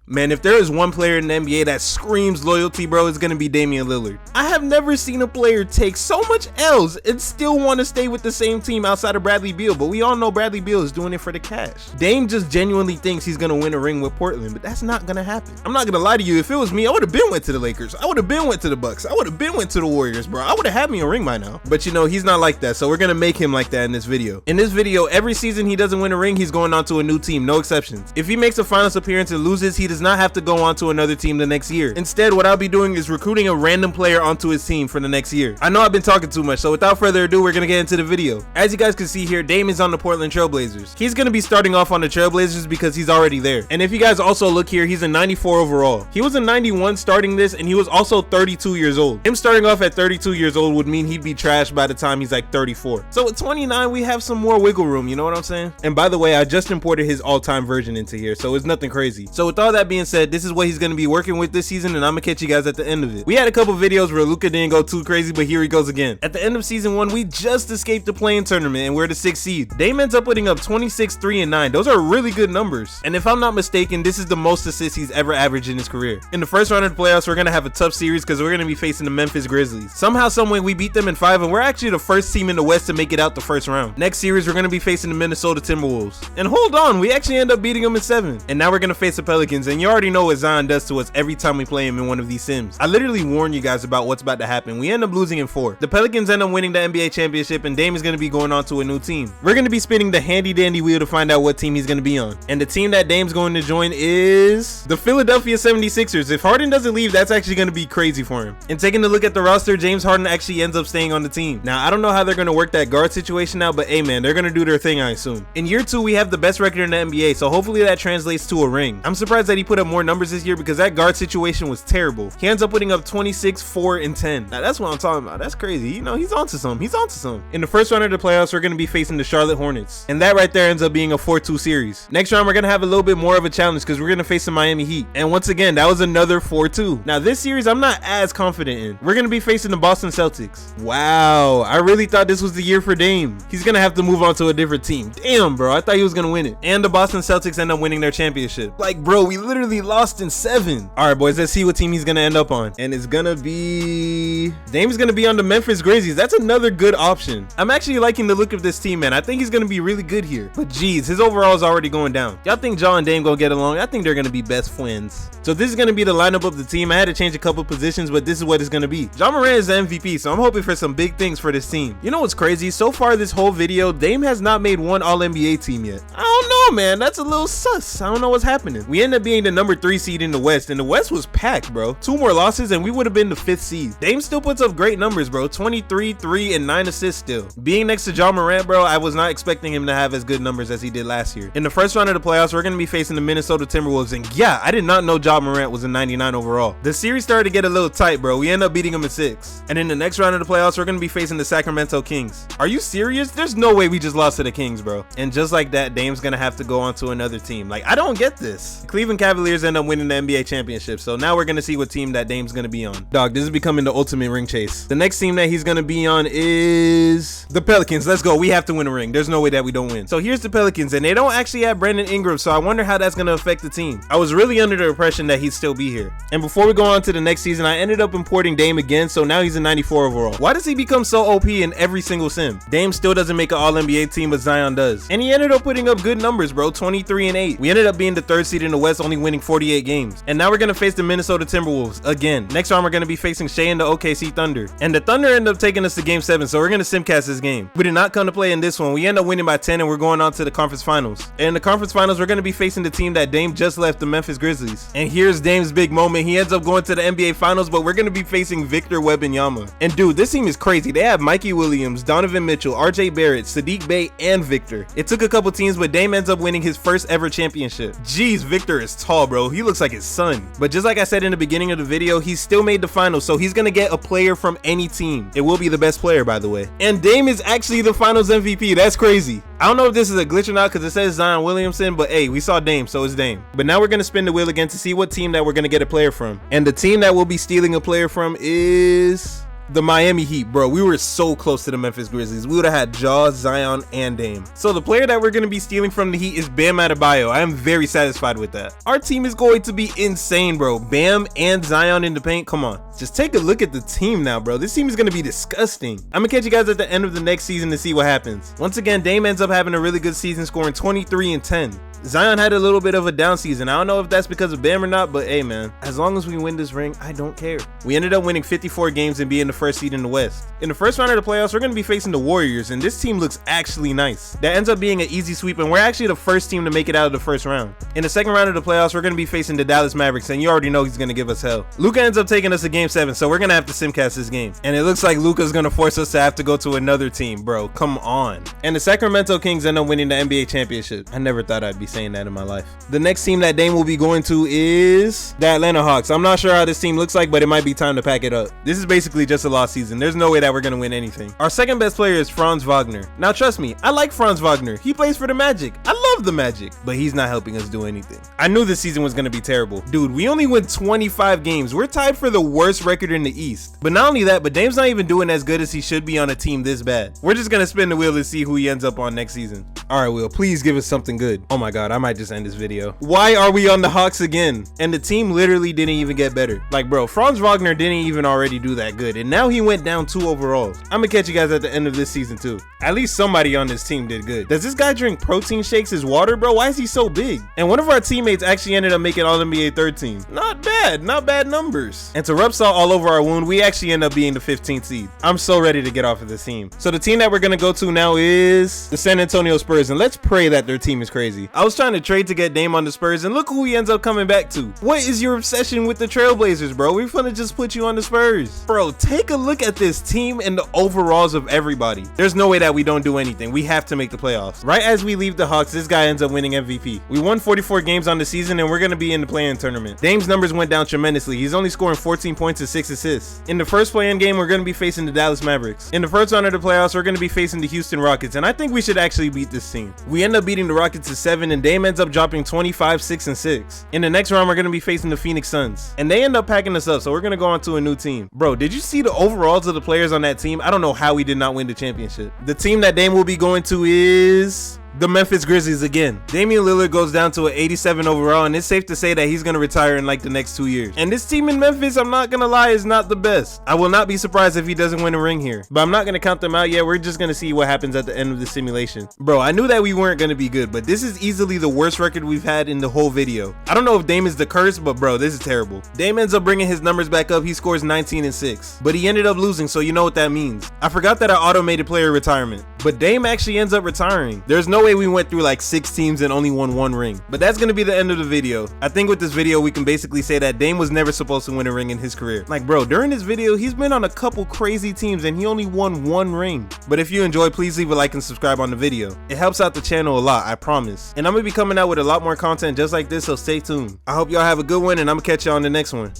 Man, if there is one player in the NBA that screams loyalty, bro, it's gonna be Damian Lillard. I have never seen a player take so much L's and still want to stay with the same team outside of Bradley Beal, but we all know Bradley Beal is doing it for the cash. Dame just genuinely thinks he's gonna win a ring with Portland, but that's not gonna happen. I'm not gonna lie to you, if it was me, I would have been went to the Lakers. I would have been went to the Bucks. I would have been went to the Warriors, bro. I would have had me a ring by now. But you know, he's not like that, so we're gonna make him like that in this video. In this video, every season he doesn't win a ring, he's going on to a new team, no exceptions. If he makes a finals appearance and loses, he does not have to go on to another team the next year. Instead, what I'll be doing is recruiting a random player onto his team for the next year. I know I've been talking too much, so without further ado, we're gonna get into the video. As you guys can see here, Dame is on the Portland Trailblazers. He's gonna be starting off on the Trailblazers because he's already there. And if you guys also look here, he's a 94 overall. He was a 91 starting this, and he was also 32 years old. Him starting off at 32 years old would mean he'd be trashed by the time he's like 34. So at 29, we have some more wiggle room, you know what I'm saying? And by the way, I just imported his all-time version into here, so it's nothing crazy. So with all that being said, this is what he's gonna be working with this season, and I'm gonna catch you guys at the end of it. We had a couple videos where Luka didn't go too crazy, but here he goes again. At the end of season 1, we just escaped the play-in tournament and we're the 6th seed. Dame ends up putting up 26, 3, and 9. Those are really good numbers. And if I'm not mistaken, this is the most assists he's ever averaged in his career. In the first round of the playoffs, we're gonna have a tough series because we're gonna be facing the Memphis Grizzlies. Somehow, someway, we beat them in 5, and we're actually the first team in the West to make it out the first round. Next series, we're gonna be facing the Minnesota Timberwolves. And hold on, we actually end up beating them in 7. And now we're gonna face the Pelicans, and you already know what Zion does to us every time we play him in one of these sims. I literally warn you guys about what's about to happen. We end up losing in 4. The Pelicans end up winning the NBA championship, and Dame is gonna be going on to a new team. We're gonna be spinning the handy dandy wheel to find out what team he's gonna be on. And the team that Dame's going to join is the Philadelphia 76ers. If Harden doesn't leave, that's actually gonna be crazy for him. And taking a look at the roster, James Harden actually ends up staying on the team. Now, I don't know how they're gonna work that guard situation out, but hey man, they're gonna do their thing, I assume. In year 2, we have the best record in the NBA, so hopefully that translates to a ring. I'm surprised that he put up more numbers this year because that guard situation was terrible. He ends up putting up 26, 4, and 10. Now that's what I'm talking about. That's crazy. You know, he's onto something. He's onto something. In the first round of the playoffs, we're gonna be facing the Charlotte Hornets, and that right there ends up being a 4-2 series. Next round, we're gonna have a little bit more of a challenge because we're gonna face the Miami Heat, and once again, that was another 4-2. Now this series, I'm not as confident in. We're gonna be facing the Boston Celtics. Wow, I really thought this was the year for Dame. He's gonna have to move on to a different team. Damn, bro, I thought he was gonna win it. And the Boston Celtics end up winning their championship. Like, bro, we literally lost in 7. All right, boys, let's see what team he's gonna end up on. And it's gonna be... Dame's gonna be on the Memphis Grizzlies. That's another good option. I'm actually liking the look of this team, man. I think he's gonna be really good here. But geez, his overall is already going down. Y'all think Ja and Dame gonna get along? I think they're gonna be best friends. So this is gonna be the lineup of the team. I had to change a couple positions, but this is what it's gonna be. Ja Morant is the MVP, so I'm hoping for some big things for this team. You know what's crazy? So far this whole video, Dame has not made one All-NBA team yet. I don't know, man. That's a little sus. I don't know what's happening. We end up being the number 3 seed in the West, and the West was packed, bro. 2 more losses and we would have been the 5th seed. Dame still puts up great numbers, bro. 23, 3, and 9 assists still. Being next to Ja Morant, bro, I was not expecting him to have as good numbers as he did last year. In the first round of the playoffs, we're gonna be facing the Minnesota Timberwolves, and yeah, I did not know Ja Morant was a 99 overall. The series started to get a little tight, bro. We end up beating him in 6. And in the next round of the playoffs, we're gonna be facing the Sacramento Kings. Are you serious? There's no way we just lost to the Kings, bro. And just like that, Dame's gonna have to go on to another team. Like, I don't get this. The Cleveland Cavaliers end up winning the NBA championship, so now we're gonna see what team that Dame's gonna be on. Dog, this is becoming the ultimate ring chase. The next team that he's gonna be on is the Pelicans. Let's go. We have to win a ring. There's no way that we don't win. So here's the Pelicans, and they don't actually have Brandon Ingram, so I wonder how that's gonna affect the team. I was really under the impression that he'd still be here. And before we go on to the next season, I ended up importing Dame again, so now he's a 94 overall. Why does he become so OP in every single sim? Dame still doesn't make an All-NBA team, but Zion does. And he ended up putting up good numbers, bro. 23 and 8. We ended up being the 3rd seed in the West, only winning 48 games. And now we're gonna face the Minnesota Timberwolves again. Next round, we're gonna be facing Shea and the OKC Thunder. And the Thunder end up taking us to game 7, so we're gonna simcast this game. We did not come to play in this one. We end up winning by 10, and we're going on to the conference finals. And in the conference finals, we're gonna be facing the team that Dame just left, the Memphis Grizzlies. And here's Dame's big moment. He ends up going to the NBA finals, but we're gonna be facing Victor Wembanyama. And dude, this team is crazy. They have Mikey Williams, Donovan Mitchell, RJ Barrett, Sadiq Bey, and Victor. It took a couple teams, but Dame ends up winning his first ever championship. Jeez, Victor is tall, bro. He looks like his son. But just like I said in the beginning of the video, he still made the finals, so he's gonna get a player from any team. It will be the best player, by the way. And Dame is actually the finals MVP. That's crazy. I don't know if this is a glitch or not because it says Zion Williamson, but hey, we saw Dame, so it's Dame. But now we're gonna spin the wheel again to see what team that we're gonna get a player from. And the team that we'll be stealing a player from is The Miami Heat, bro. We were so close to the Memphis Grizzlies. We would have had Ja, Zion, and Dame. So the player that we're going to be stealing from the Heat is Bam Adebayo. I am very satisfied with that. Our team is going to be insane, bro. Bam and Zion in the paint. Come on. Just take a look at the team now, bro. This team is going to be disgusting. I'm going to catch you guys at the end of the next season to see what happens. Once again, Dame ends up having a really good season, scoring 23 and 10. Zion had a little bit of a down season. I don't know if that's because of Bam or not, but hey, man, as long as we win this ring, I don't care. We ended up winning 54 games and being the first seed in the West. In the first round of the playoffs, we're going to be facing the Warriors, and this team looks actually nice. That ends up being an easy sweep, and we're actually the first team to make it out of the first round. In the second round of the playoffs, we're going to be facing the Dallas Mavericks, and you already know he's going to give us hell. Luka ends up taking us to game 7, so we're going to have to simcast this game. And it looks like Luka's going to force us to have to go to another team, bro. Come on. And the Sacramento Kings end up winning the NBA championship. I never thought I'd be saying that in my life. The next team that Dame will be going to is the Atlanta Hawks. I'm not sure how this team looks like, but it might be time to pack it up. This is basically just a lost season. There's no way that we're going to win anything. Our second best player is Franz Wagner. Now, trust me, I like Franz Wagner. He plays for the Magic. I love the Magic, but he's not helping us do anything. I knew this season was going to be terrible. Dude, we only win 25 games. We're tied for the worst record in the East. But not only that, but Dame's not even doing as good as he should be on a team this bad. We're just going to spin the wheel to see who he ends up on next season. All right, Will, please give us something good. Oh my God, I might just end this video. Why are we on the Hawks again? And the team literally didn't even get better. Like, bro, Franz Wagner didn't even already do that good, and now he went down 2 overalls. I'm gonna catch you guys at the end of this season too. At least somebody on this team did good. Does this guy drink protein shakes as water, bro? Why is he so big? And one of our teammates actually ended up making All-NBA third team. Not bad numbers. And to rub salt all over our wound, we actually end up being the 15th seed. I'm so ready to get off of this team. So the team that we're gonna go to now is the San Antonio Spurs, and let's pray that their team is crazy. I was trying to trade to get Dame on the Spurs, and look who he ends up coming back to. What is your obsession with the Trailblazers, bro? We're gonna just put you on the Spurs. Bro, take a look at this team and the overalls of everybody. There's no way that we don't do anything. We have to make the playoffs. Right as we leave the Hawks, this guy ends up winning MVP. We won 44 games on the season, and we're gonna be in the play-in tournament. Dame's numbers went down tremendously. He's only scoring 14 points and 6 assists. In the first play-in game, we're gonna be facing the Dallas Mavericks. In the first round of the playoffs, we're gonna be facing the Houston Rockets, and I think we should actually beat this team. We end up beating the Rockets to 7, and Dame ends up dropping 25, 6, and 6. In the next round, we're gonna be facing the Phoenix Suns, and they end up packing us up, so we're gonna go on to a new team. Bro, did you see the overalls of the players on that team? I don't know how we did not win the championship. The team that Dame will be going to is the Memphis Grizzlies again. Damian Lillard goes down to an 87 overall, and it's safe to say that he's going to retire in like the next 2 years. And this team in Memphis, I'm not going to lie, is not the best. I will not be surprised if he doesn't win a ring here, but I'm not going to count them out yet. We're just going to see what happens at the end of the simulation. Bro, I knew that we weren't going to be good, but this is easily the worst record we've had in the whole video. I don't know if Dame is the curse, but bro, this is terrible. Dame ends up bringing his numbers back up. He scores 19 and 6, but he ended up losing, so you know what that means. I forgot that I automated player retirement, but Dame actually ends up retiring. There's no way we went through like 6 teams and only won 1 ring, but that's gonna be the end of the video. I think with this video we can basically say that Dame was never supposed to win a ring in his career. Like, bro, during this video he's been on a couple crazy teams and he only won 1 ring. But if you enjoyed, please leave a like and subscribe on the video. It helps out the channel a lot, I promise. And I'm gonna be coming out with a lot more content just like this, so stay tuned. I hope y'all have a good one, and I'm gonna catch y'all on the next one.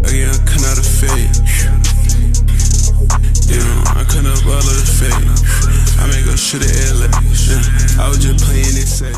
Again, I come out of fate. Yeah, I come up all of the fate. I make a shit at LA. I was just playing it safe.